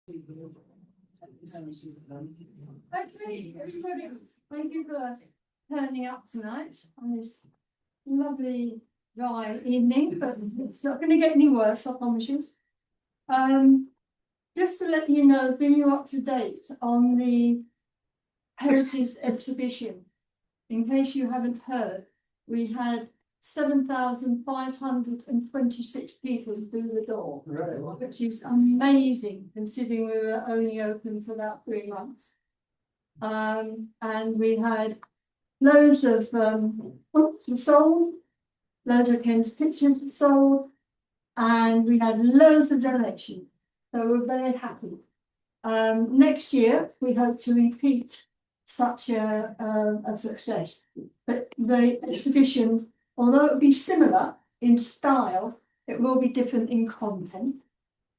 Okay, everybody, thank you for turning up tonight on this lovely dry evening, but it's not going to get any worse, I promise you. Just to let you know, bring you up to date on the Heritage exhibition. In case you haven't heard, we had 7,526 people through the door, which is amazing considering we were only open for about 3 months. And we had loads of books sold, loads of Ken's pictures sold, and we had loads of donations. So we're very happy. Next year, we hope to repeat such a success. But the exhibition, although it will be similar in style, it will be different in content.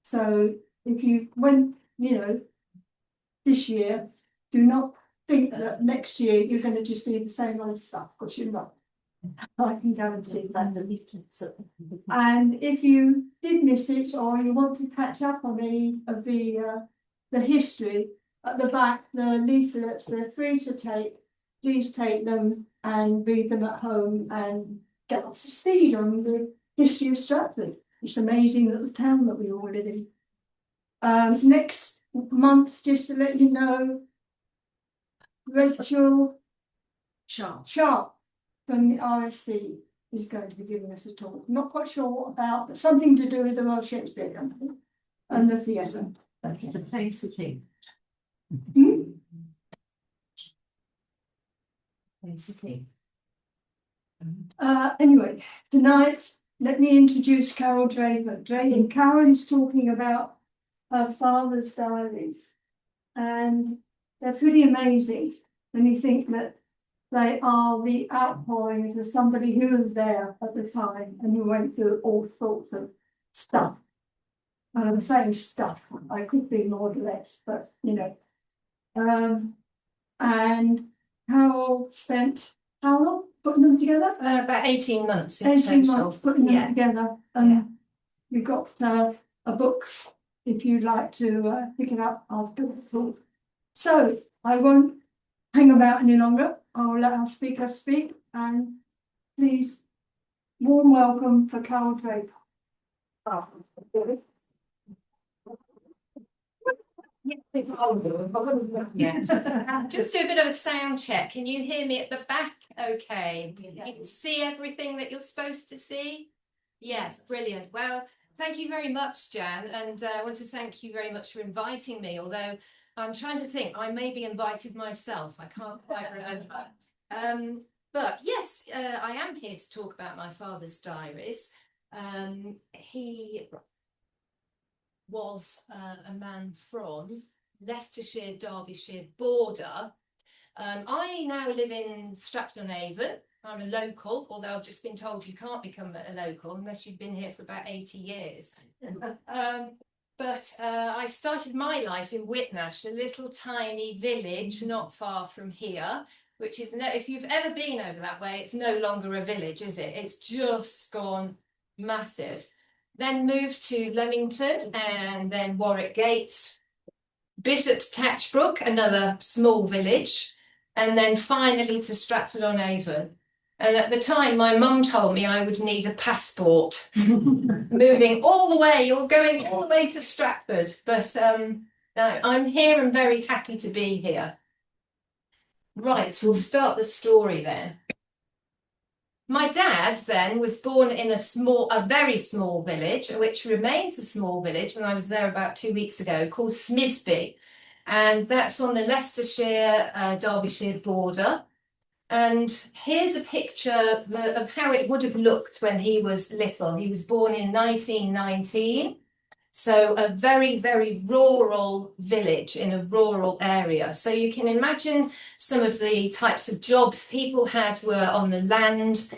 So if you went, this year, do not think that next year you're going to just see the same old stuff, because you're not. I can guarantee that. And if you did miss it, or you want to catch up on any of the history, at the back, the leaflets, they're free to take. Please take them and read them at home and get up to speed on the history of Stratford. It's amazing little town that we all live in. Next month, just to let you know, Rachel Sharp from the RSC is going to be giving us a talk. Not quite sure what about, but something to do with the Royal Shakespeare Company and the theatre. It's a basically. Basically. Anyway, tonight, let me introduce Carol Draper. Carol is talking about her father's diaries, and they're pretty amazing when you think that they are the outpourings of somebody who was there at the time and who went through all sorts of stuff. And I'm saying stuff, I could be more direct, but and Carol spent how long putting them together? About 18 months. 18 months putting them together. We've got a book if you'd like to pick it up after the talk. So I won't hang about any longer. I'll let our speaker speak, and please, warm welcome for Carol Draper. Yes. Just do a bit of a sound check. Can you hear me at the back? Okay. You can see everything that you're supposed to see? Yes, brilliant. Well, thank you very much, Jan, and I want to thank you very much for inviting me, although I'm trying to think, I maybe invited myself. I can't quite remember. But yes, I am here to talk about my father's diaries. He was a man from Leicestershire, Derbyshire border. I now live in Stratford-on-Avon. I'm a local, although I've just been told you can't become a local unless you've been here for about 80 years. But I started my life in Whitnash, a little tiny village not far from here, which is, if you've ever been over that way, it's no longer a village, is it? It's just gone massive. Then moved to Leamington and then Warwick Gates, Bishop's Tatchbrook, another small village, and then finally to Stratford-on-Avon. And at the time, my mum told me I would need a passport, moving all the way, or going all the way to Stratford. But I'm here and very happy to be here. Right, we'll start the story then. My dad then was born in a very small village, which remains a small village, and I was there about 2 weeks ago, called Smisby. And that's on the Leicestershire, Derbyshire border. And here's a picture of how it would have looked when he was little. He was born in 1919. So a very, very rural village in a rural area. So you can imagine some of the types of jobs people had were on the land,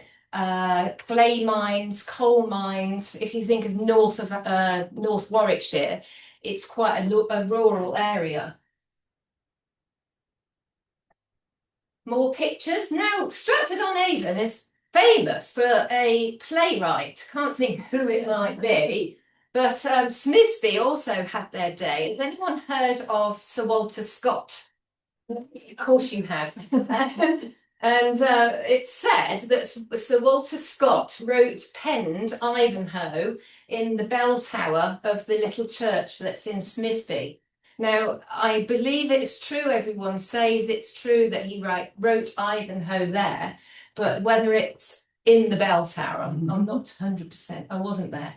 clay mines, coal mines. If you think of North Warwickshire, it's quite a rural area. More pictures. Now, Stratford-on-Avon is famous for a playwright. Can't think who it might be. But Smisby also had their day. Has anyone heard of Sir Walter Scott? Of course you have. And it's said that Sir Walter Scott penned Ivanhoe in the bell tower of the little church that's in Smisby. Now, I believe it's true, everyone says it's true that he wrote Ivanhoe there, but whether it's in the bell tower, I'm not 100%, I wasn't there.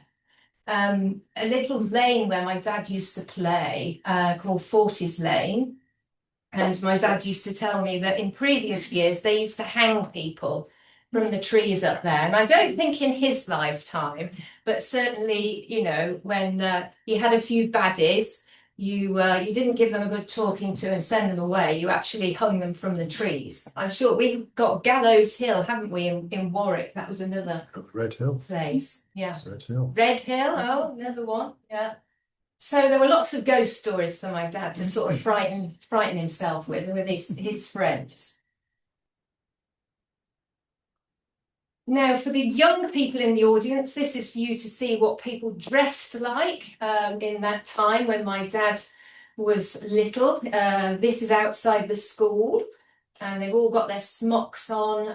A little lane where my dad used to play called Forties Lane. And my dad used to tell me that in previous years they used to hang people from the trees up there. And I don't think in his lifetime, but certainly, you know, when he had a few baddies, you didn't give them a good talking to and send them away. You actually hung them from the trees. I'm sure we've got Gallows Hill, haven't we, in Warwick? That was another Red Hill. place. Yeah. Red Hill. Red Hill. Oh, another one. Yeah. So there were lots of ghost stories for my dad to sort of frighten himself with his friends. Now, for the young people in the audience, this is for you to see what people dressed like in that time when my dad was little. This is outside the school, and they've all got their smocks on,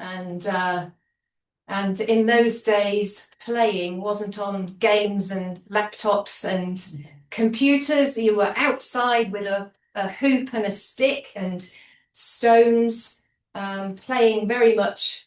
and in those days, playing wasn't on games and laptops and computers. You were outside with a hoop and a stick and stones, playing very much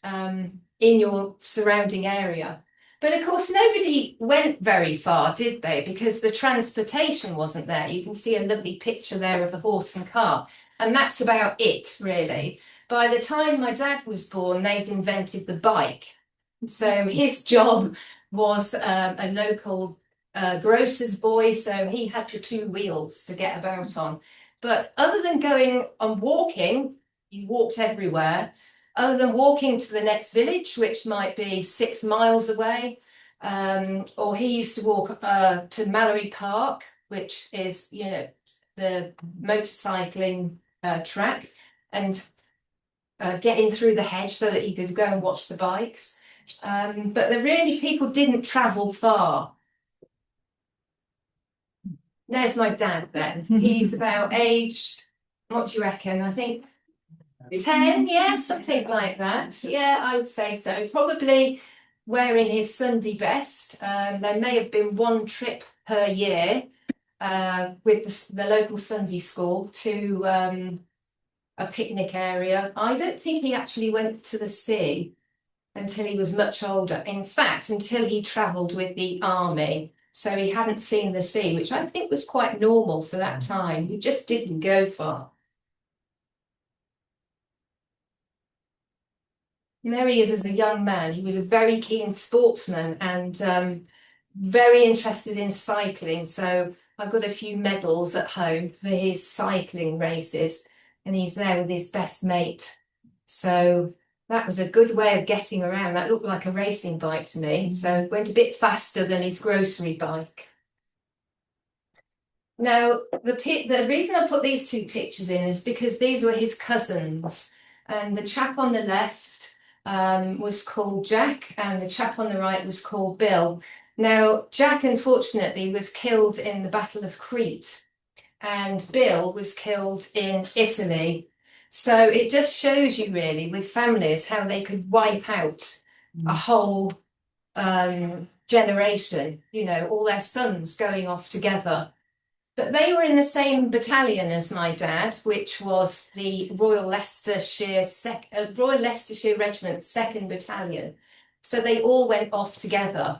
in your surrounding area. But of course, nobody went very far, did they? Because the transportation wasn't there. You can see a lovely picture there of a horse and cart, and that's about it, really. By the time my dad was born, they'd invented the bike. So his job was a local grocer's boy, so he had the two wheels to get about on. But other than going and walking, he walked everywhere. Other than walking to the next village, which might be 6 miles away, or he used to walk to Mallory Park, which is, you know, the motorcycling track, and get in through the hedge so that he could go and watch the bikes. But people didn't travel far. There's my dad then. He's about aged, what do you reckon? I think 10, yeah, something like that. Yeah, I would say so. Probably wearing his Sunday best. There may have been one trip per year with the local Sunday school to a picnic area. I don't think he actually went to the sea until he was much older. In fact, until he travelled with the army. So he hadn't seen the sea, which I think was quite normal for that time. He just didn't go far. There he is as a young man. He was a very keen sportsman and very interested in cycling. So I've got a few medals at home for his cycling races, and he's there with his best mate. So that was a good way of getting around. That looked like a racing bike to me. So it went a bit faster than his grocery bike. Now, the reason I put these two pictures in is because these were his cousins. And the chap on the left was called Jack, and the chap on the right was called Bill. Now, Jack, unfortunately, was killed in the Battle of Crete, and Bill was killed in Italy. So it just shows you really with families how they could wipe out a whole generation, you know, all their sons going off together. But they were in the same battalion as my dad, which was the Royal Leicestershire Regiment 2nd Battalion. So they all went off together.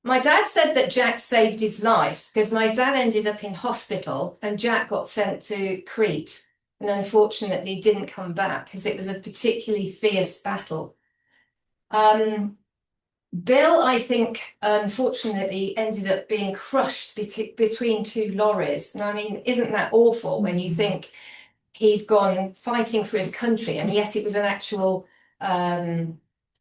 My dad said that Jack saved his life because my dad ended up in hospital and Jack got sent to Crete and unfortunately didn't come back because it was a particularly fierce battle. Bill, I think, unfortunately ended up being crushed between two lorries. And I mean, isn't that awful when you think he's gone fighting for his country and yet it was an actual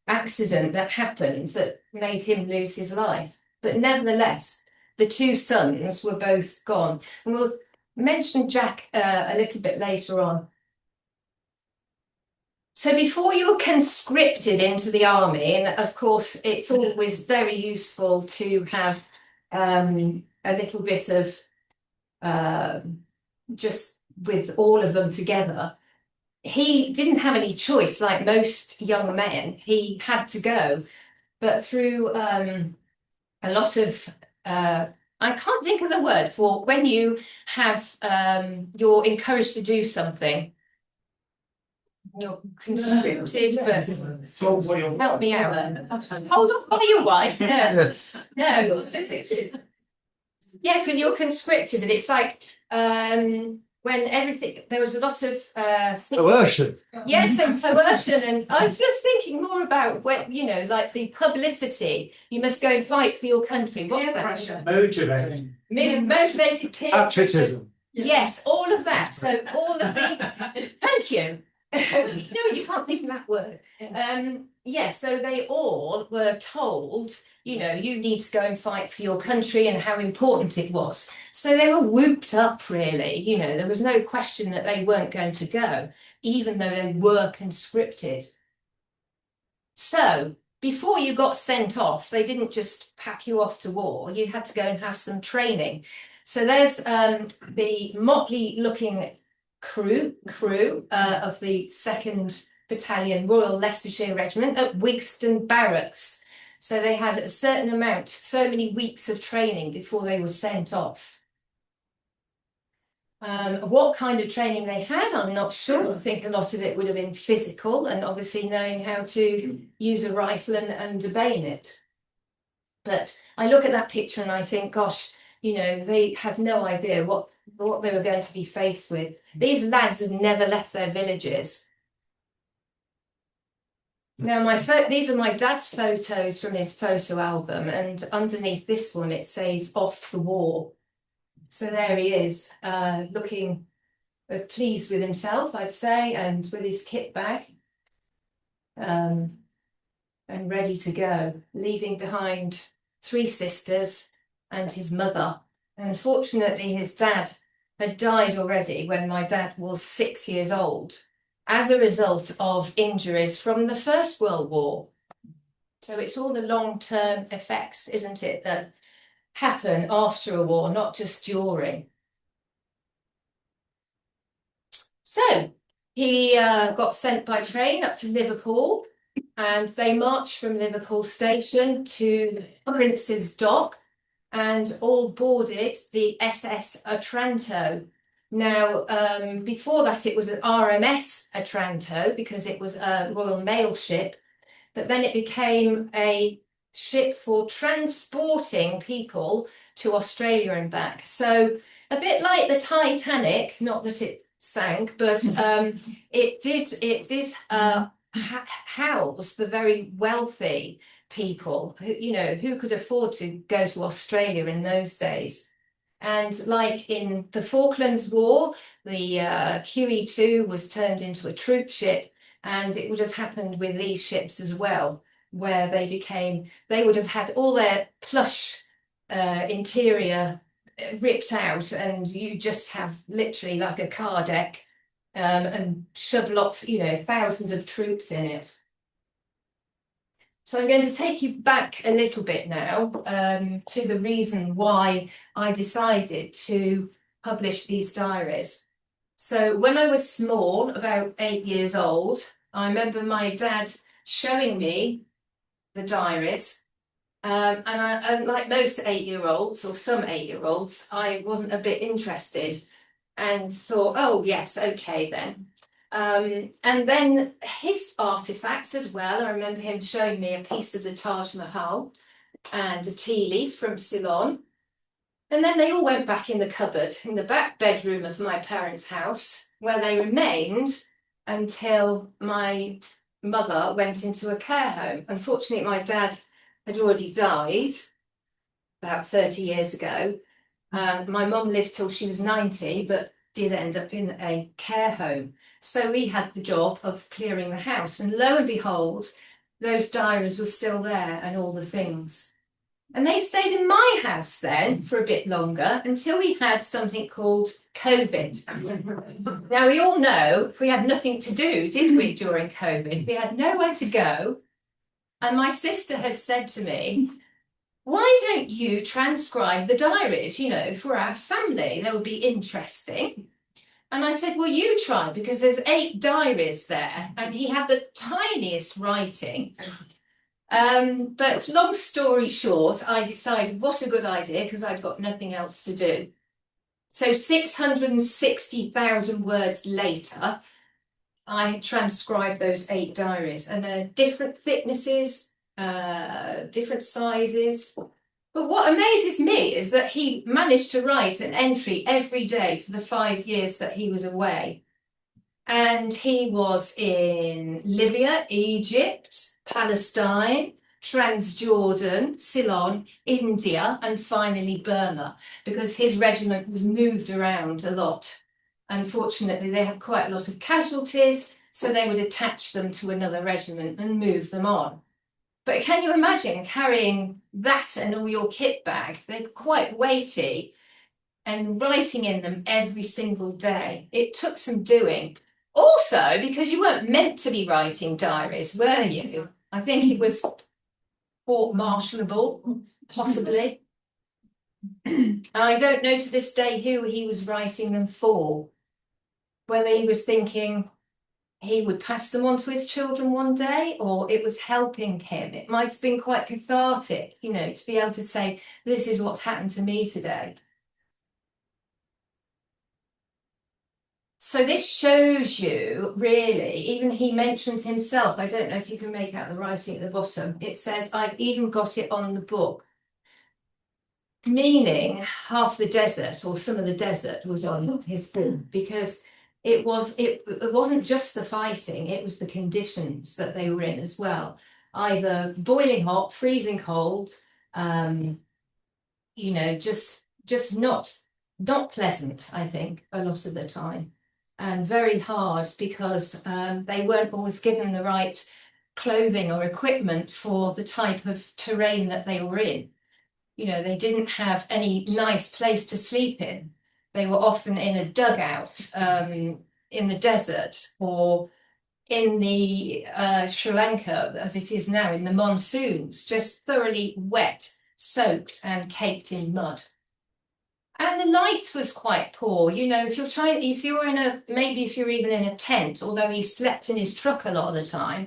accident that happened that made him lose his life. But nevertheless, the two sons were both gone. And we'll mention Jack a little bit later on. So before you're conscripted into the army, and of course it's always very useful to have a little bit of just with all of them together. He didn't have any choice, like most young men. He had to go, but through a lot of I can't think of the word for when you have you're encouraged to do something. You're conscripted, but help me out. Hold off by your wife. No, Yes. no. Yes, when you're conscripted, and it's like when everything there was a lot of Coercion. yes, and coercion, and I was just thinking more about when like the publicity. You must go and fight for your country. What's that? Pressure. Motivating. Motivated peer Patriotism. yes, all of that. So all of the thank you. No, you can't think of that word. Yes, so they all were told, you need to go and fight for your country and how important it was. So they were whooped up, really. There was no question that they weren't going to go, even though they were conscripted. So before you got sent off, they didn't just pack you off to war. You had to go and have some training. So there's the motley looking crew of the 2nd Battalion Royal Leicestershire Regiment at Wigston Barracks. So they had a certain amount, so many weeks of training before they were sent off. What kind of training they had, I'm not sure. I think a lot of it would have been physical and obviously knowing how to use a rifle and obeying it. But I look at that picture and I think, gosh, they had no idea what they were going to be faced with. These lads had never left their villages. Now, these are my dad's photos from his photo album, and underneath this one it says "Off to War." So there he is, looking pleased with himself, I'd say, and with his kit bag, and ready to go, leaving behind 3 sisters and his mother. Unfortunately, his dad had died already when my dad was 6 years old as a result of injuries from the First World War. So it's all the long-term effects, isn't it, that happen after a war, not just during. So he got sent by train up to Liverpool, and they marched from Liverpool station to Prince's Dock and all boarded the SS Otranto. Now, before that, it was an RMS Otranto because it was a Royal Mail ship, but then it became a ship for transporting people to Australia and back. So a bit like the Titanic, not that it sank, but it did house the very wealthy people who could afford to go to Australia in those days. And like in the Falklands War, the QE2 was turned into a troop ship, and it would have happened with these ships as well, where they would have had all their plush interior ripped out, and you just have literally like a car deck and shove lots, thousands of troops in it. So I'm going to take you back a little bit now to the reason why I decided to publish these diaries. So when I was small, about 8 years old, I remember my dad showing me the diaries. And like most 8-year-olds, or some 8-year-olds, I wasn't a bit interested and thought, oh yes, okay then. And then his artifacts as well. I remember him showing me a piece of the Taj Mahal and a tea leaf from Ceylon. And then they all went back in the cupboard in the back bedroom of my parents' house, where they remained until my mother went into a care home. Unfortunately, my dad had already died about 30 years ago. My mum lived till she was 90, but did end up in a care home. So we had the job of clearing the house, and lo and behold, those diaries were still there and all the things. And they stayed in my house then for a bit longer until we had something called COVID. Now, we all know we had nothing to do, did we, during COVID? We had nowhere to go. And my sister had said to me, why don't you transcribe the diaries, you know, for our family? They would be interesting. And I said, well, you try, because there's 8 diaries there, and he had the tiniest writing. But long story short, I decided what a good idea, because I'd got nothing else to do. So 660,000 words later, I transcribed those 8 diaries, and they're different thicknesses, different sizes. But what amazes me is that he managed to write an entry every day for the 5 years that he was away. And he was in Libya, Egypt, Palestine, Transjordan, Ceylon, India, and finally Burma, because his regiment was moved around a lot. Unfortunately, they had quite a lot of casualties, so they would attach them to another regiment and move them on. But can you imagine carrying that and all your kit bag? They're quite weighty, and writing in them every single day. It took some doing. Also, because you weren't meant to be writing diaries, were you? I think it was court-martialable, possibly. And I don't know to this day who he was writing them for. Whether he was thinking he would pass them on to his children one day, or it was helping him. It might have been quite cathartic, you know, to be able to say, this is what's happened to me today. So this shows you, really, even he mentions himself. I don't know if you can make out the writing at the bottom. It says, I've even got it on the book. Meaning half the desert, or some of the desert, was on his book, because it wasn't just the fighting, it was the conditions that they were in as well. Either boiling hot, freezing cold, you know, just not pleasant, I think, a lot of the time. And very hard, because they weren't always given the right clothing or equipment for the type of terrain that they were in. You know, they didn't have any nice place to sleep in. They were often in a dugout in the desert, or in the Sri Lanka, as it is now, in the monsoons, just thoroughly wet, soaked and caked in mud. And the light was quite poor. You know, if you're even in a tent, although he slept in his truck a lot of the time,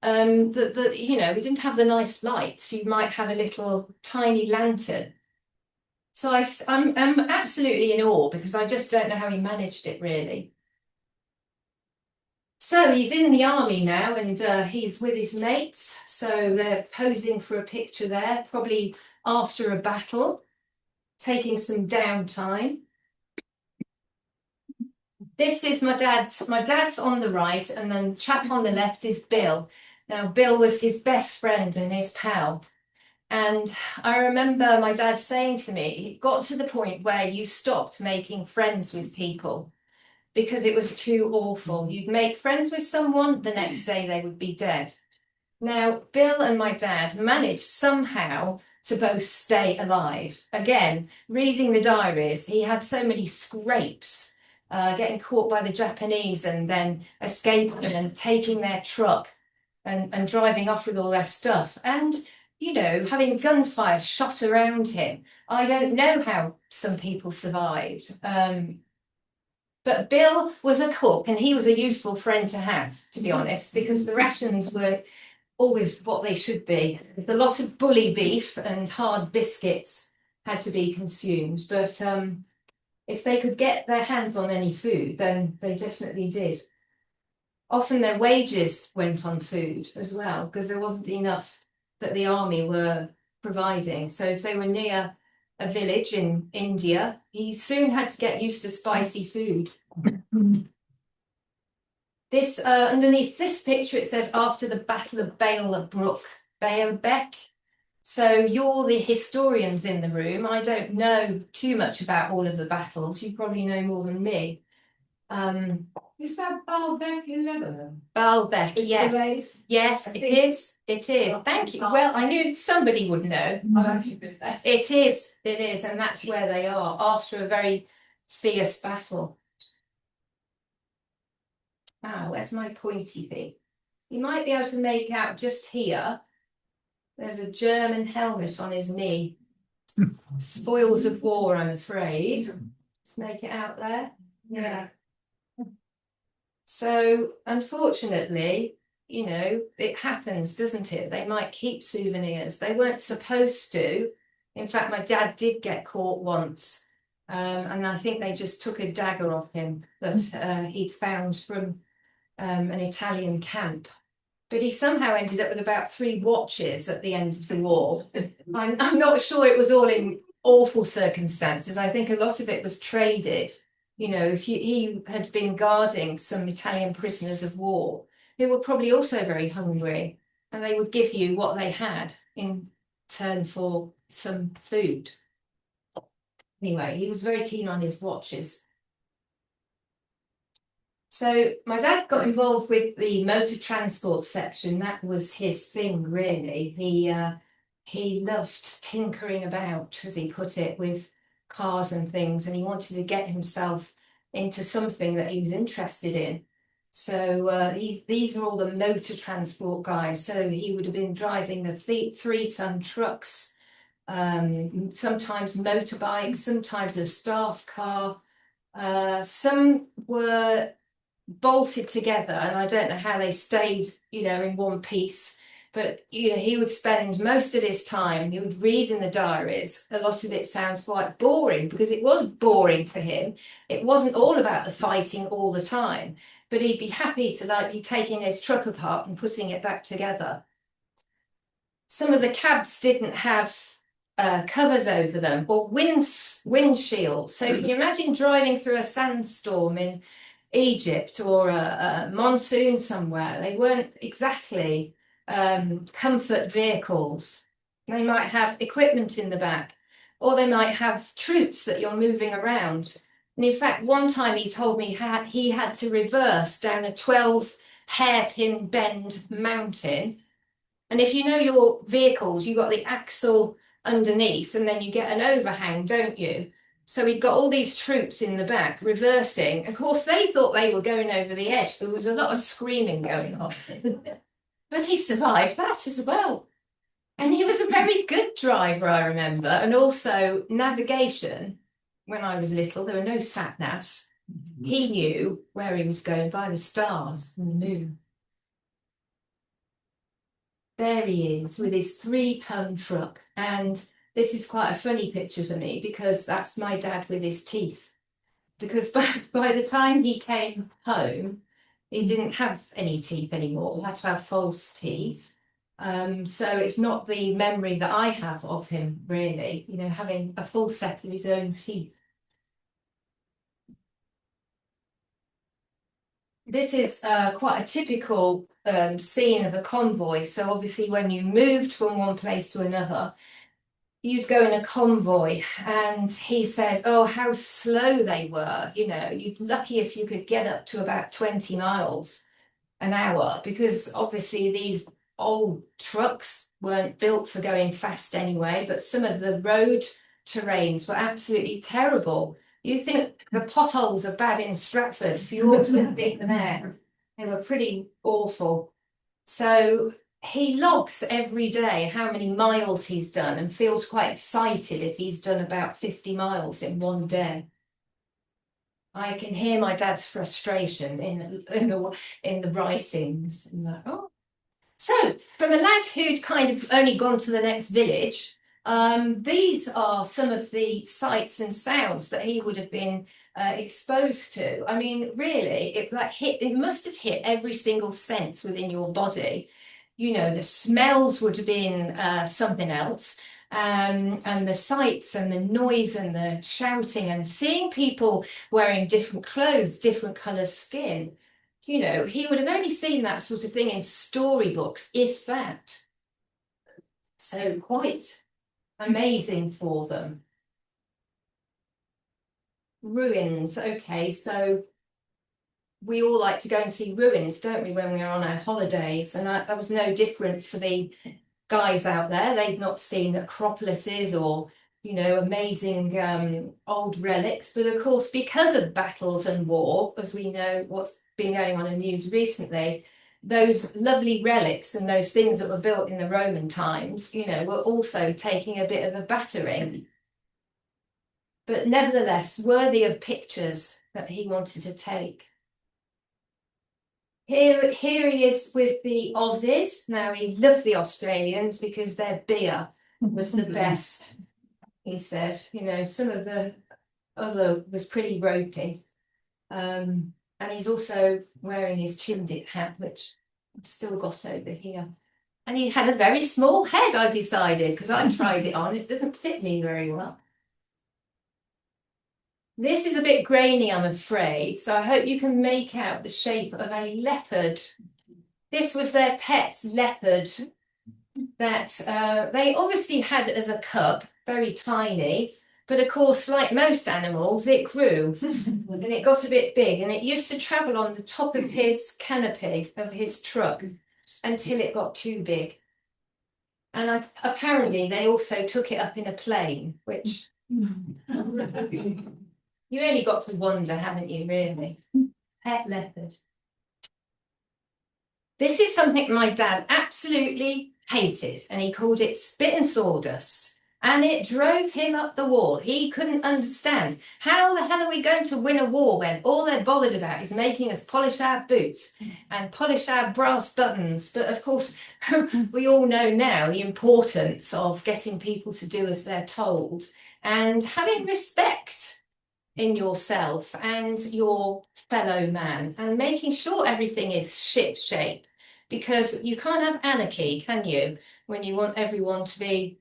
you know, we didn't have the nice lights. You might have a little tiny lantern. So I'm absolutely in awe, because I just don't know how he managed it, really. So he's in the army now, and he's with his mates. So they're posing for a picture there, probably after a battle, taking some downtime. This is my dad's. My dad's on the right, and then the chap on the left is Bill. Now, Bill was his best friend and his pal. And I remember my dad saying to me, it got to the point where you stopped making friends with people because it was too awful. You'd make friends with someone, the next day they would be dead. Now, Bill and my dad managed somehow to both stay alive. Again, reading the diaries, he had so many scrapes, getting caught by the Japanese and then escaping and taking their truck and driving off with all their stuff. And, you know, having gunfire shot around him. I don't know how some people survived. But Bill was a cook, and he was a useful friend to have, to be honest, because the rations were always what they should be. A lot of bully beef and hard biscuits had to be consumed, but if they could get their hands on any food, then they definitely did. Often their wages went on food as well, because there wasn't enough that the army were providing. So if they were near a village in India, he soon had to get used to spicy food. This underneath this picture, it says after the Battle of Baalbek. So you're the historians in the room. I don't know too much about all of the battles. You probably know more than me. Is that Baalbek in Lebanon? Baalbek, yes. Yes, it is. It is. Thank you. Well, I knew somebody would know. I've actually been there. It is. It is. And that's where they are after a very fierce battle. Ah, where's my pointy thing? You might be able to make out just here There's a German helmet on his knee. Spoils of war, I'm afraid. Just make it out there. Yeah. So unfortunately, you know, it happens, doesn't it? They might keep souvenirs. They weren't supposed to. In fact, my dad did get caught once. And I think they just took a dagger off him that he'd found from an Italian camp. But he somehow ended up with about 3 watches at the end of the war. I'm not sure it was all in awful circumstances. I think a lot of it was traded. You know, if he had been guarding some Italian prisoners of war who were probably also very hungry, and they would give you what they had in turn for some food. Anyway, he was very keen on his watches. So my dad got involved with the motor transport section. That was his thing, really. He loved tinkering about, as he put it, with cars and things, and he wanted to get himself into something that he was interested in. So these are all the motor transport guys. So he would have been driving the 3-ton trucks, sometimes motorbikes, sometimes a staff car. Some were bolted together, and I don't know how they stayed, you know, in one piece. But, you know, he would spend most of his time, he would read in the diaries. A lot of it sounds quite boring, because it was boring for him. It wasn't all about the fighting all the time, but he'd be happy to like be taking his truck apart and putting it back together. Some of the cabs didn't have covers over them or windshields. So can you imagine driving through a sandstorm in Egypt or a monsoon somewhere? They weren't exactly comfort vehicles. They might have equipment in the back, or they might have troops that you're moving around. And in fact, one time he told me he had to reverse down a 12 hairpin bend mountain. And if you know your vehicles, you've got the axle underneath, and then you get an overhang, don't you? So he'd got all these troops in the back reversing. Of course, they thought they were going over the edge. There was a lot of screaming going on. But he survived that as well. And he was a very good driver, I remember. And also navigation. When I was little, there were no sat navs. He knew where he was going by the stars and the moon. There he is with his 3-ton truck. And this is quite a funny picture for me, because that's my dad with his teeth. Because by the time he came home, he didn't have any teeth anymore. He had to have false teeth. So it's not the memory that I have of him, really, you know, having a full set of his own teeth. This is quite a typical scene of a convoy. So obviously when you moved from one place to another, you'd go in a convoy, and he said, oh, how slow they were. You know, you'd lucky if you could get up to about 20 miles an hour, because obviously these old trucks weren't built for going fast anyway, but some of the road terrains were absolutely terrible. You think the potholes are bad in Stratford, you ought to have been there. They were pretty awful. So he logs every day how many miles he's done, and feels quite excited if he's done about 50 miles in one day. I can hear my dad's frustration in the writings. Like, oh. So, from a lad who'd kind of only gone to the next village, these are some of the sights and sounds that he would have been exposed to. I mean, really, it must have hit every single sense within your body. You know, the smells would have been something else. And the sights and the noise and the shouting and seeing people wearing different clothes, different colour skin. You know, he would have only seen that sort of thing in storybooks, if that. So quite amazing for them. Ruins. Okay, so we all like to go and see ruins, don't we, when we're on our holidays? And that was no different for the guys out there. They'd not seen acropolises or, you know, amazing old relics. But of course, because of battles and war, as we know what's been going on in the news recently, those lovely relics and those things that were built in the Roman times, you know, were also taking a bit of a battering. But nevertheless, worthy of pictures that he wanted to take. Here he is with the Aussies. Now, he loved the Australians because their beer was the best, he said. You know, some of the other was pretty ropey. And he's also wearing his chin-dip hat, which I've still got over here. And he had a very small head, I've decided, because I tried it on. It doesn't fit me very well. This is a bit grainy, I'm afraid, so I hope you can make out the shape of a leopard. This was their pet leopard that they obviously had as a cub, very tiny, but of course, like most animals, it grew and it got a bit big, and it used to travel on the top of his canopy of his truck until it got too big. And apparently they also took it up in a plane, which you only got to wonder, haven't you, really? Pet leopard. This is something my dad absolutely hated, and he called it spit and sawdust. And it drove him up the wall. He couldn't understand. How the hell are we going to win a war when all they're bothered about is making us polish our boots and polish our brass buttons? But of course, we all know now the importance of getting people to do as they're told and having respect in yourself and your fellow man and making sure everything is ship shape, because you can't have anarchy, can you, when you want everyone to be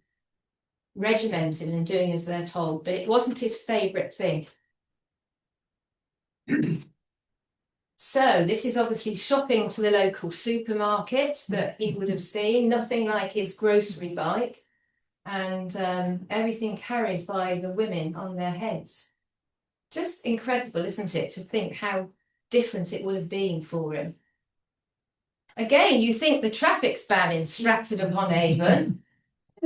regimented and doing as they're told. But it wasn't his favourite thing. So this is obviously shopping to the local supermarket that he would have seen, nothing like his grocery bike, and everything carried by the women on their heads. Just incredible, isn't it, to think how different it would have been for him. Again, you think the traffic's bad in Stratford-upon-Avon.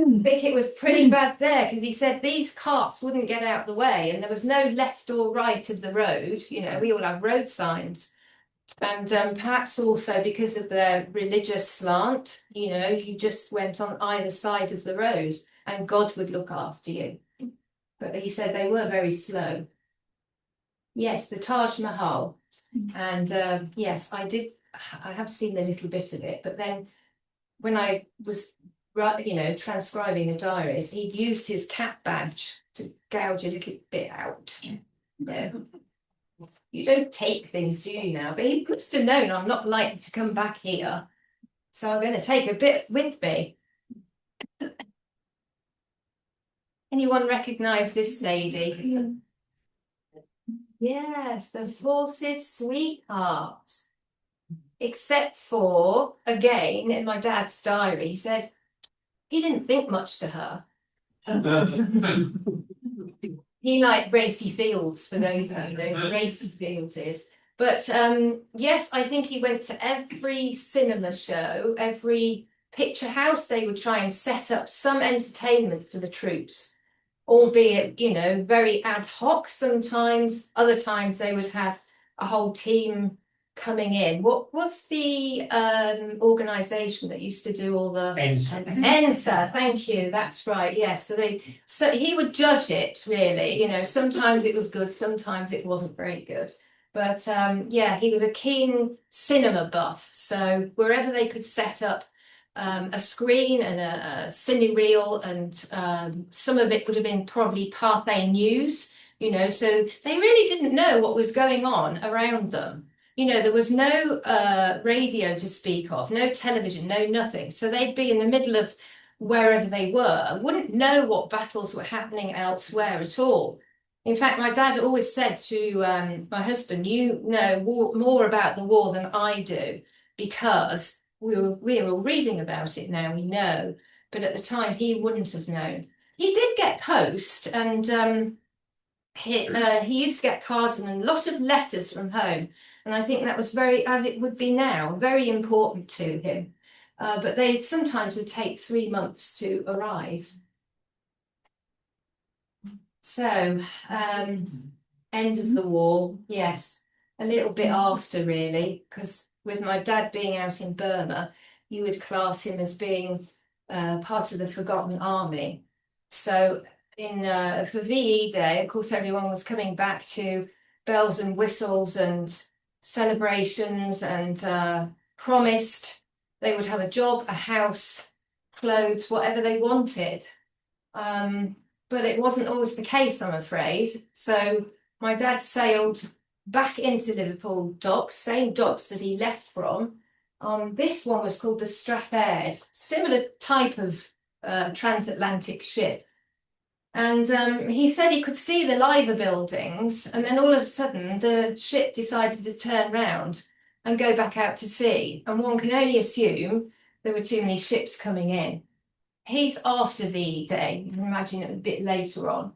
I think it was pretty bad there, because he said these carts wouldn't get out the way and there was no left or right of the road. You know, we all have road signs. And perhaps also because of the religious slant, you know, you just went on either side of the road and God would look after you. But he said they were very slow. Yes, the Taj Mahal. And yes, I have seen a little bit of it. But then when I was, you know, transcribing the diaries, he'd used his cap badge to gouge a little bit out. You know, you don't take things, do you now? But he must have known I'm not likely to come back here, so I'm going to take a bit with me. Anyone recognise this lady? Yes, the Forces sweetheart. Except for, again, in my dad's diary, he said he didn't think much to her. He liked racy fields, for those of you who know what racy fields is. But yes, I think he went to every cinema show, every picture house. They would try and set up some entertainment for the troops, albeit, you know, very ad hoc sometimes. Other times they would have a whole team coming in. What was the organisation that used to do all the ENSA? Thank you, that's right. Yes, so he would judge it, really. You know, sometimes it was good, sometimes it wasn't very good. But yeah, he was a keen cinema buff. So wherever they could set up a screen and a cine reel, and some of it would have been probably Pathé News. You know, so they really didn't know what was going on around them. You know, there was no radio to speak of, no television, no nothing. So they'd be in the middle of wherever they were, wouldn't know what battles were happening elsewhere at all. In fact, my dad always said to my husband, you know more about the war than I do, because we're all reading about it now, we know. But at the time, he wouldn't have known. He did get post, and he used to get cards and a lot of letters from home. And I think that was very, as it would be now, very important to him. But they sometimes would take 3 months to arrive. So, end of the war, yes, a little bit after, really, because with my dad being out in Burma, you would class him as being part of the Forgotten Army. So in for VE Day, of course, everyone was coming back to bells and whistles and celebrations, and promised they would have a job, a house, clothes, whatever they wanted. But it wasn't always the case, I'm afraid. So my dad sailed back into Liverpool docks, same docks that he left from. This one was called the Strathaired, similar type of transatlantic ship. And he said he could see the liver buildings, and then all of a sudden the ship decided to turn round and go back out to sea. And one can only assume there were too many ships coming in. He's after VE Day, you can imagine it a bit later on.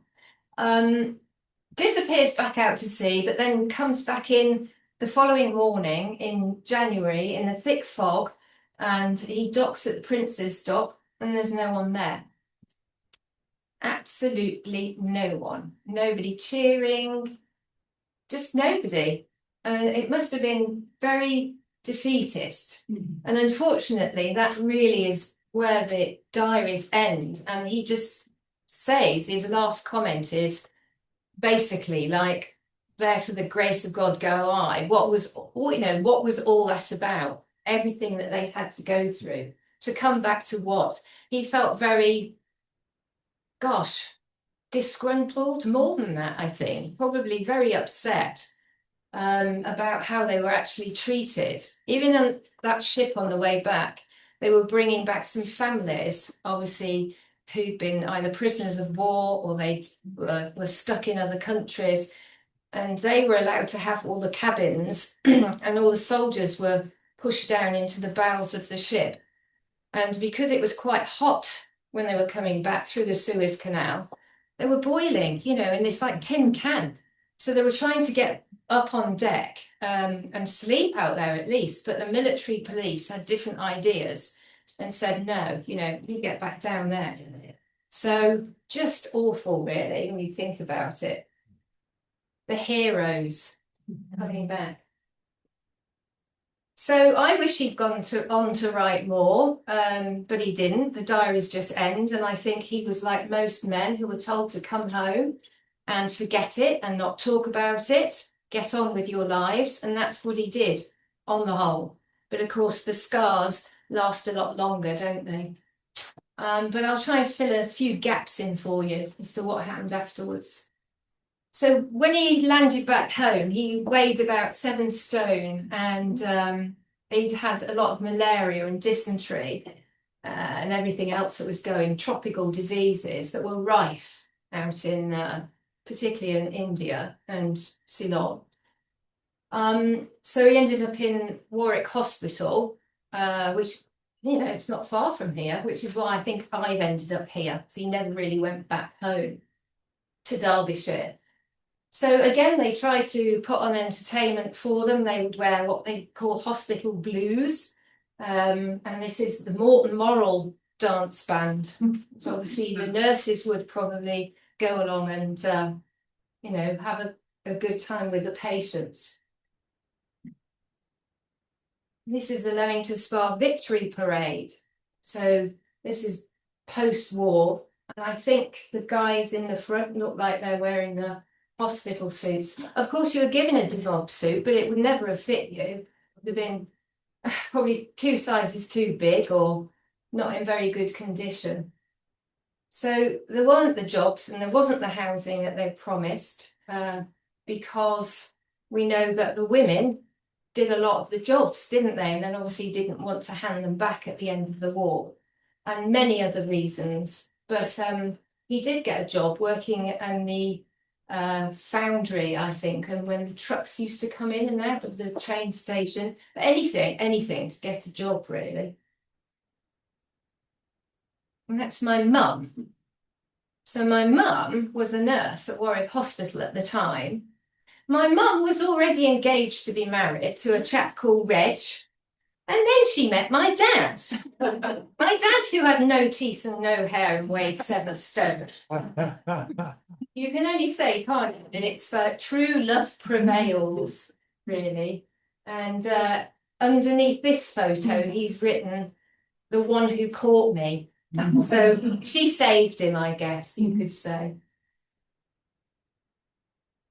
Disappears back out to sea, but then comes back in the following morning in January in the thick fog, and he docks at the Prince's Dock, and there's no one there. Absolutely no one. Nobody cheering, just nobody. It must have been very defeatist. And unfortunately, that really is where the diaries end. And he just says, his last comment is basically like, there for the grace of God go I. What was all that about? Everything that they'd had to go through to come back to what? He felt very, gosh, disgruntled, more than that, I think, probably very upset about how they were actually treated. Even on that ship on the way back, they were bringing back some families, obviously, who'd been either prisoners of war or they were stuck in other countries, and they were allowed to have all the cabins and all the soldiers were pushed down into the bowels of the ship. And because it was quite hot when they were coming back through the Suez Canal, they were boiling, in this like tin can. So they were trying to get up on deck and sleep out there at least, but the military police had different ideas and said, no, you get back down there. So just awful, really, when you think about it. The heroes coming back. So I wish he'd gone on to write more, but he didn't. The diaries just end, and I think he was like most men who were told to come home and forget it and not talk about it, get on with your lives, and that's what he did on the whole. But of course the scars last a lot longer, don't they? But I'll try and fill a few gaps in for you as to what happened afterwards. So when he landed back home, he weighed about 7 stone, and he'd had a lot of malaria and dysentery and everything else that was going, tropical diseases that were rife out in, particularly in India and Ceylon. So he ended up in Warwick Hospital, which, it's not far from here, which is why I think I've ended up here, because he never really went back home to Derbyshire. So again, they tried to put on entertainment for them. They would wear what they call hospital blues. And this is the Morton Morrill dance band. So obviously the nurses would probably go along and, have a good time with the patients. This is the Leamington Spa Victory Parade. So this is post-war. And I think the guys in the front look like they're wearing the hospital suits. Of course, you were given a devolved suit, but it would never have fit you. It would have been probably 2 sizes too big or not in very good condition. So there weren't the jobs and there wasn't the housing that they promised, because we know that the women did a lot of the jobs, didn't they? And then obviously didn't want to hand them back at the end of the war, and many other reasons. But he did get a job working in the foundry, I think, and when the trucks used to come in and out of the train station, but anything to get a job, really. And that's my mum. So my mum was a nurse at Warwick Hospital at the time. My mum was already engaged to be married to a chap called Reg, and then she met my dad. My dad, who had no teeth and no hair and weighed 7 stone. You can only say, can't you, that it's true love prevails, really. And underneath this photo, he's written "the one who caught me." So she saved him, I guess you could say.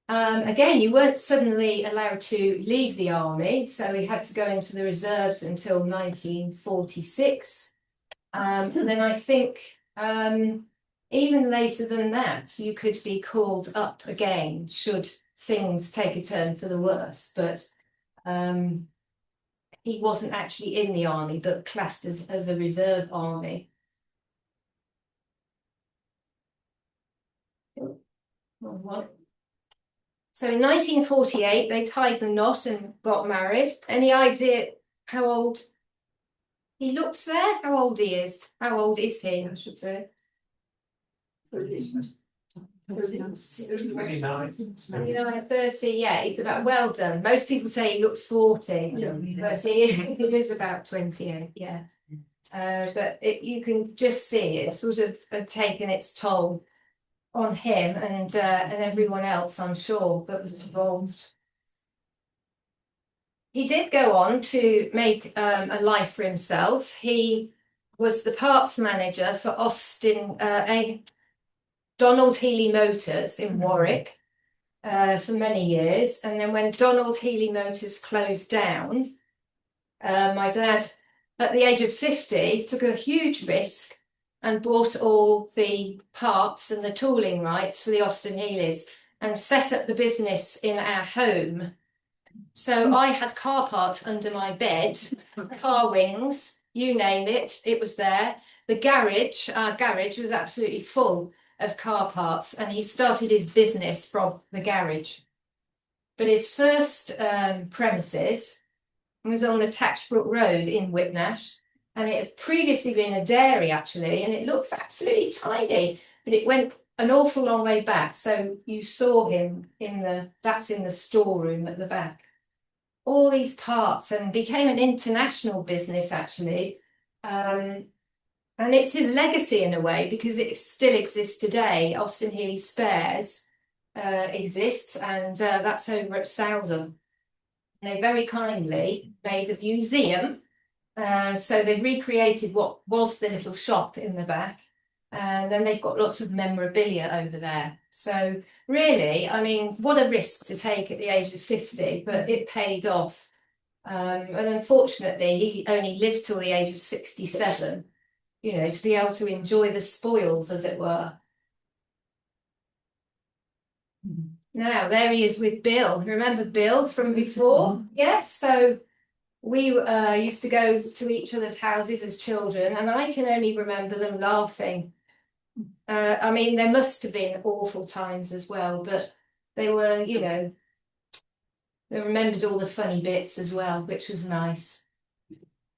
Again, you weren't suddenly allowed to leave the army, so he had to go into the reserves until 1946. And then I think even later than that, you could be called up again should things take a turn for the worse. But he wasn't actually in the army, but classed as a reserve army. So in 1948, they tied the knot and got married. Any idea how old he looks there? How old he is? How old is he, I should say? 29. 30, yeah, it's about, well done. Most people say he looks 40, but he was about 28, yeah. But you can just see it sort of taken its toll on him and everyone else, I'm sure, that was involved. He did go on to make a life for himself. He was the parts manager for Donald Healey Motors in Warwick for many years. And then when Donald Healey Motors closed down, my dad, at the age of 50, took a huge risk and bought all the parts and the tooling rights for the Austin Healeys and set up the business in our home. So I had car parts under my bed, car wings, you name it, it was there. The garage, our garage was absolutely full of car parts, and he started his business from the garage. But his first premises was on the Tatchbrook Road in Whitnash, and it had previously been a dairy actually, and it looks absolutely tiny, but it went an awful long way back. So you saw him that's in the storeroom at the back. All these parts, and became an international business actually. And it's his legacy in a way, because it still exists today. Austin Healey Spares exists, and that's over at Southam. They very kindly made a museum. So they've recreated what was the little shop in the back. And then they've got lots of memorabilia over there. So really, I mean, what a risk to take at the age of 50, but it paid off. And unfortunately, he only lived till the age of 67, you know, to be able to enjoy the spoils, as it were. Now, there he is with Bill. Remember Bill from before? Yes, so we used to go to each other's houses as children, and I can only remember them laughing. I mean, there must have been awful times as well, but they were, you know, they remembered all the funny bits as well, which was nice.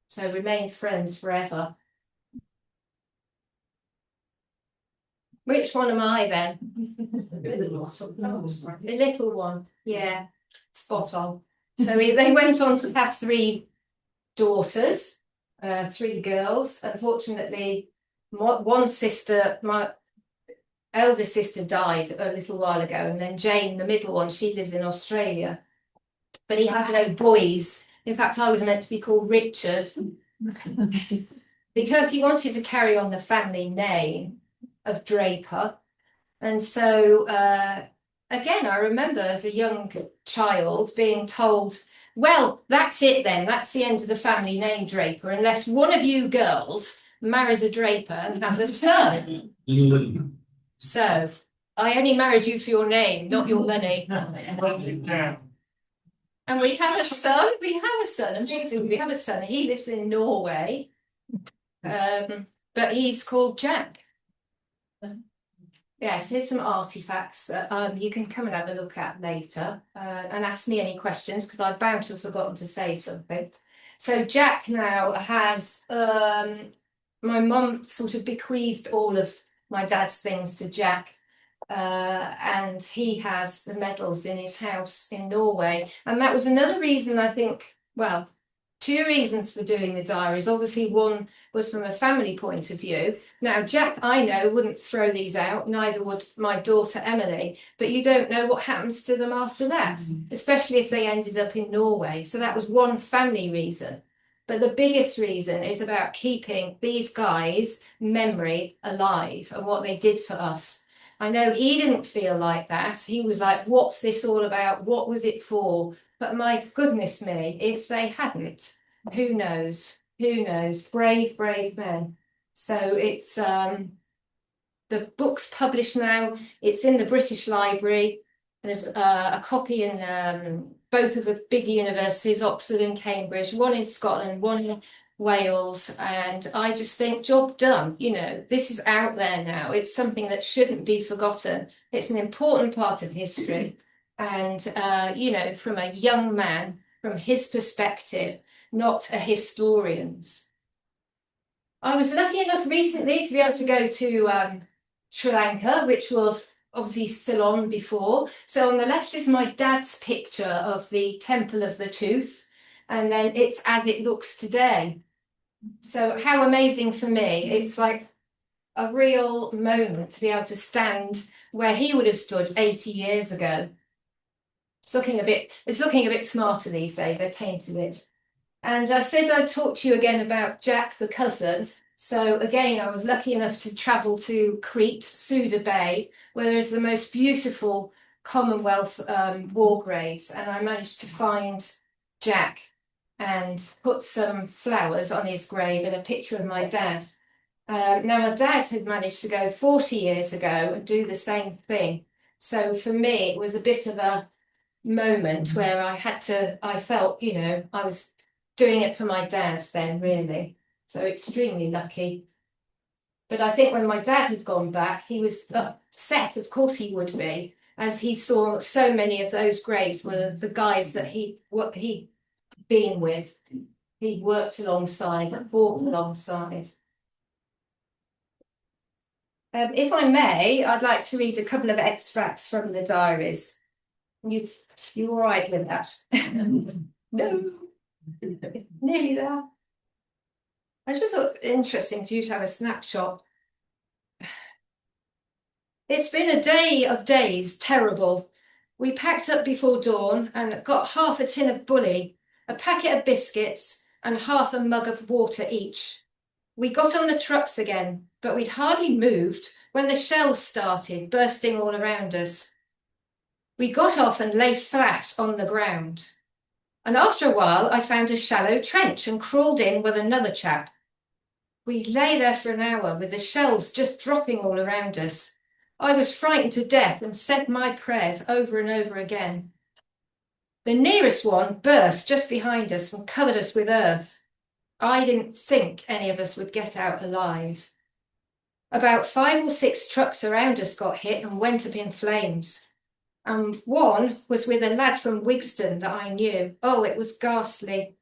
So remained friends forever. Which one am I then? The little one, yeah, spot on. So they went on to have 3 daughters, 3 girls. Unfortunately, one sister, my elder sister, died a little while ago, and then Jane, the middle one, she lives in Australia. But he had no boys. In fact, I was meant to be called Richard because he wanted to carry on the family name of Draper. And so again, I remember as a young child being told, well, that's it then, that's the end of the family name Draper, unless one of you girls marries a Draper and has a son. So I only married you for your name, not your money. And we have a son, amazing, we have a son, he lives in Norway, but he's called Jack. Yes, here's some artifacts that you can come and have a look at later and ask me any questions, because I'm bound to have forgotten to say something. So Jack now has, my mum sort of bequeathed all of my dad's things to Jack, and he has the medals in his house in Norway. And that was another reason, I think, well, two reasons for doing the diaries. Obviously, one was from a family point of view. Now, Jack, I know, wouldn't throw these out, neither would my daughter Emily, but you don't know what happens to them after that, especially if they ended up in Norway. So that was one family reason. But the biggest reason is about keeping these guys' memory alive and what they did for us. I know he didn't feel like that. He was like, what's this all about? What was it for? But my goodness me, if they hadn't, who knows? Who knows? Brave, brave men. So it's the book's published now. It's in the British Library. There's a copy in both of the big universities, Oxford and Cambridge, one in Scotland, one in Wales. And I just think, job done. You know, this is out there now. It's something that shouldn't be forgotten. It's an important part of history. And, you know, from a young man, from his perspective, not a historian's. I was lucky enough recently to be able to go to Sri Lanka, which was obviously still on before. So on the left is my dad's picture of the Temple of the Tooth, and then it's as it looks today. So how amazing for me. It's like a real moment to be able to stand where he would have stood 80 years ago. It's looking a bit smarter these days. They painted it. And I said I'd talk to you again about Jack the cousin. So again, I was lucky enough to travel to Crete, Suda Bay, where there is the most beautiful Commonwealth war graves. And I managed to find Jack and put some flowers on his grave and a picture of my dad. Now, my dad had managed to go 40 years ago and do the same thing. So for me, it was a bit of a moment where I felt, you know, I was doing it for my dad then, really. So extremely lucky. But I think when my dad had gone back, he was upset, of course he would be, as he saw so many of those graves were the guys that he'd been with, he'd worked alongside, fought alongside. If I may, I'd like to read a couple of extracts from the diaries. You all right with that? No. Nearly there. I just thought it interesting for you to have a snapshot. It's been a day of days, terrible. We packed up before dawn and got half a tin of bully, a packet of biscuits and half a mug of water each. We got on the trucks again, but we'd hardly moved when the shells started bursting all around us. We got off and lay flat on the ground. And after a while, I found a shallow trench and crawled in with another chap. We lay there for an hour with the shells just dropping all around us. I was frightened to death and said my prayers over and over again. The nearest one burst just behind us and covered us with earth. I didn't think any of us would get out alive. About 5 or 6 trucks around us got hit and went up in flames. And one was with a lad from Wigston that I knew. Oh, it was ghastly.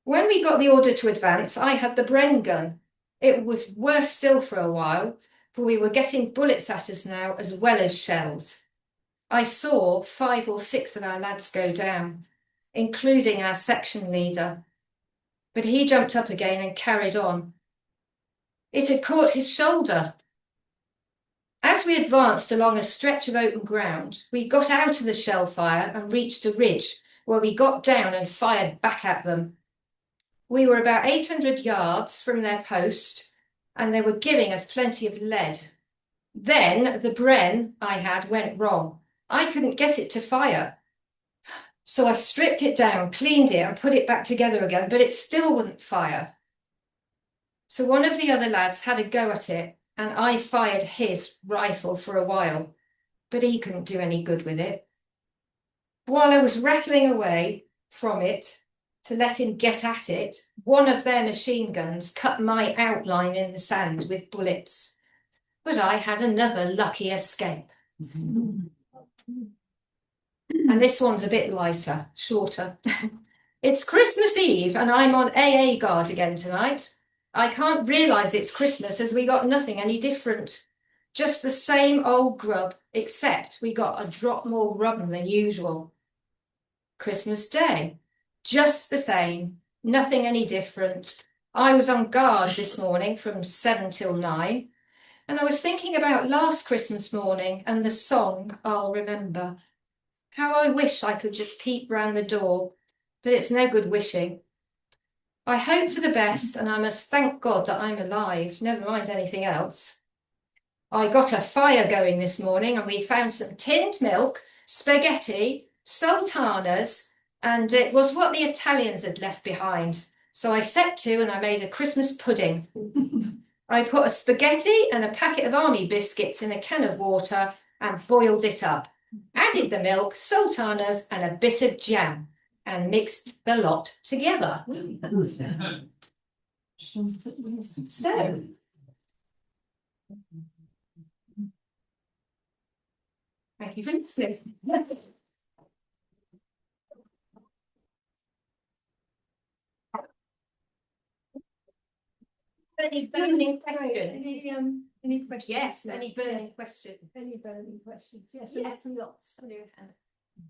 When we got the order to advance, I had the Bren gun. It was worse still for a while, for we were getting bullets at us now as well as shells. I saw 5 or 6 of our lads go down, including our section leader. But he jumped up again and carried on. It had caught his shoulder. As we advanced along a stretch of open ground, we got out of the shell fire and reached a ridge where we got down and fired back at them. We were about 800 yards from their post and they were giving us plenty of lead. Then the Bren I had went wrong. I couldn't get it to fire. So I stripped it down, cleaned it and put it back together again, but it still wouldn't fire. So one of the other lads had a go at it and I fired his rifle for a while, but he couldn't do any good with it. While I was rattling away from it to let him get at it, one of their machine guns cut my outline in the sand with bullets. But I had another lucky escape. And this one's a bit lighter, shorter. It's Christmas Eve and I'm on AA guard again tonight. I can't realise it's Christmas as we got nothing any different. Just the same old grub, except we got a drop more rum than usual. Christmas Day. just the same, nothing any different. I was on guard this morning from 7 till 9, and I was thinking about last Christmas morning and the song I'll Remember. How I wish I could just peep round the door, but it's no good wishing. I hope for the best, and I must thank God that I'm alive, never mind anything else. I got a fire going this morning, and we found some tinned milk, spaghetti, sultanas, and it was what the Italians had left behind. So I set to and I made a Christmas pudding. I put a spaghetti and a packet of army biscuits in a can of water and boiled it up. Added the milk, sultanas, and a bit of jam, and mixed the lot together. So, thank you for listening. Any burning questions? Any questions? Yes, any burning questions? Any burning questions? Yes, Yes. lots.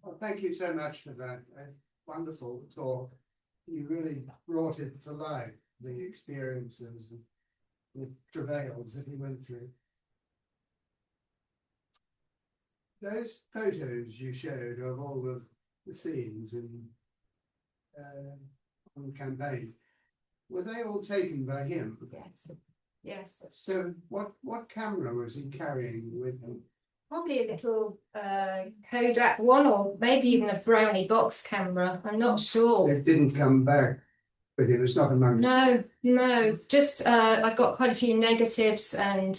Well, thank you so much for that. Wonderful talk. You really brought it to life, the experiences and the travails that you went through. Those photos you showed of all of the scenes in on the campaign, were they all taken by him? Yes. Yes. So what camera was he carrying with him? Probably a little Kodak one, or maybe even a brownie box camera. I'm not sure. It didn't come back with him. It's not amongst. No. Just I've got quite a few negatives and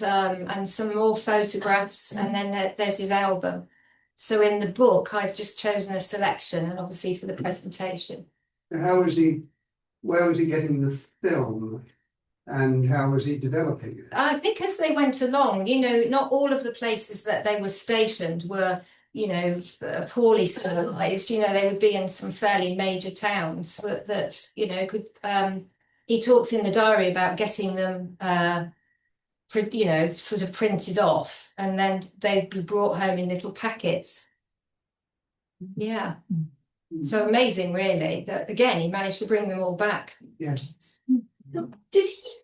some more photographs, and then there's his album. So in the book, I've just chosen a selection, and obviously for the presentation. And how was he? Where was he getting the film? And how was he developing it? I think as they went along, not all of the places that they were stationed were, poorly civilized. They would be in some fairly major towns that could. He talks in the diary about getting them, sort of printed off, and then they'd be brought home in little packets. Yeah. So amazing, really, that again he managed to bring them all back. Yes. Did he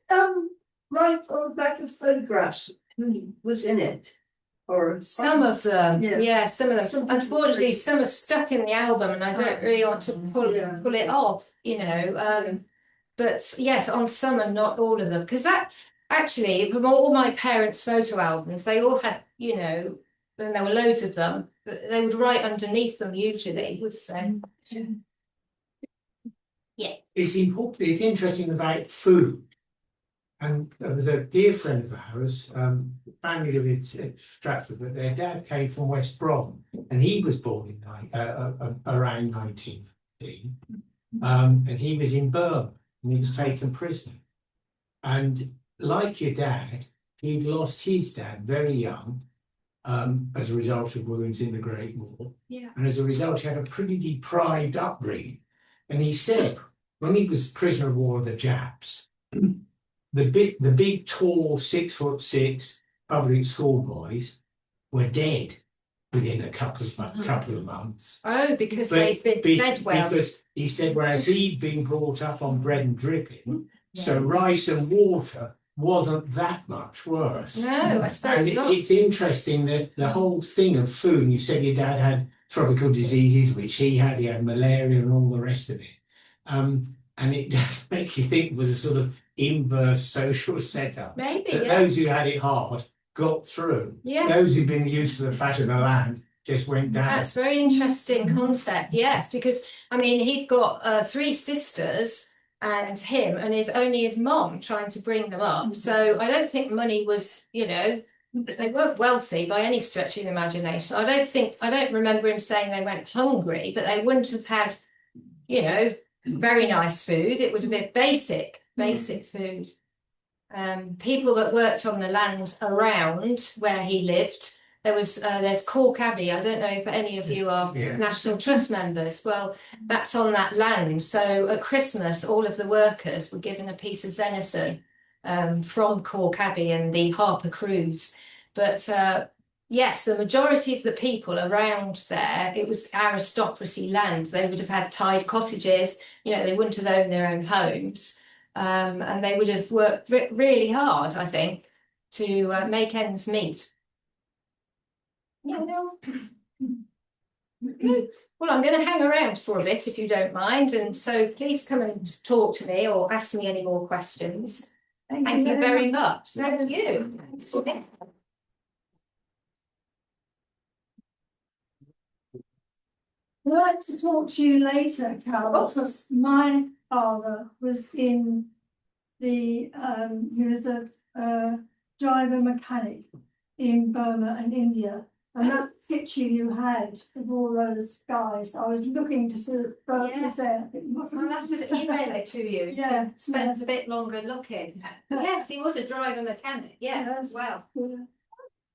write on the back of photographs who was in it? Or Some of them, Yeah. yeah, some of them. Some- Unfortunately, some are stuck in the album, and I don't really want to pull it off, But yes, on some and not all of them, because that actually, from all my parents' photo albums, they all had, and there were loads of them. They would write underneath them usually, would say. Yeah. It's important, it's interesting about food. And there was a dear friend of ours, family lived in Stratford, but their dad came from West Brom, and he was born in around 1915. And he was in Burma, and he was taken prisoner. And like your dad, he'd lost his dad very young, as a result of wounds in the Great War. Yeah. And as a result, he had a pretty deprived upbringing. And he said, when he was prisoner of war of the Japs, the big tall 6'6" public school boys were dead within a couple of months. Oh, because they'd been fed well. Because he said, whereas he'd been brought up on bread and dripping, so rice and water wasn't that much worse. No, I And suppose not. it's interesting that the whole thing of food, you said your dad had tropical diseases, which he had malaria and all the rest of it. And it does make you think it was a sort of inverse social setup. Maybe, That yes. those who had it hard got through. Yeah. Those who'd been used to the fat of the land just went down. That's a very interesting concept, yes, because he'd got 3 sisters and him, and only his mom trying to bring them up. So I don't think money was, they weren't wealthy by any stretch of the imagination. I don't remember him saying they went hungry, but they wouldn't have had, very nice food. It would have been basic food. People that worked on the land around where he lived, there's Cork Abbey. I don't know if any of you are National Trust members. Well, that's on that land. So at Christmas, all of the workers were given a piece of venison from Cork Abbey and the Harper Cruise. But Yes, the majority of the people around there, it was aristocracy land. They would have had tied cottages, you know, they wouldn't have owned their own homes. And they would have worked really hard, I think, to make ends meet. Yeah, no. Well, I'm going to hang around for a bit if you don't mind, and so please come and talk to me or ask me any more questions. Thank you very much. Thank you. I'd like to talk to you later, Carol, because my father was in the, he was a driver mechanic in Burma and India. And that picture you had of all those guys, I was looking to see if Burma was there. It wasn't. I'll have to email it to you. Yeah, Spend a bit longer looking. Yes, he was a driver mechanic. Yeah, Yeah. as well. Yeah.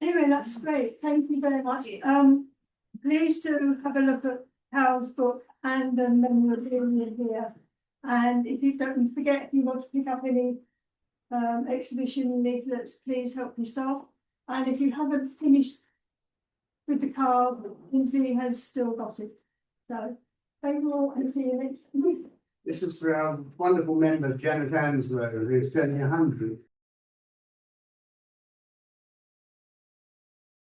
Anyway, that's great. Thank you very much. Please do have a look at Carol's book and the memorabilia here. And if you don't forget, if you want to pick up any exhibition leaflets, please help yourself. And if you haven't finished with the car, Lindsay has still got it. So thank you all and see you next week. This is for our wonderful member Janet Anslow, who's turning 100.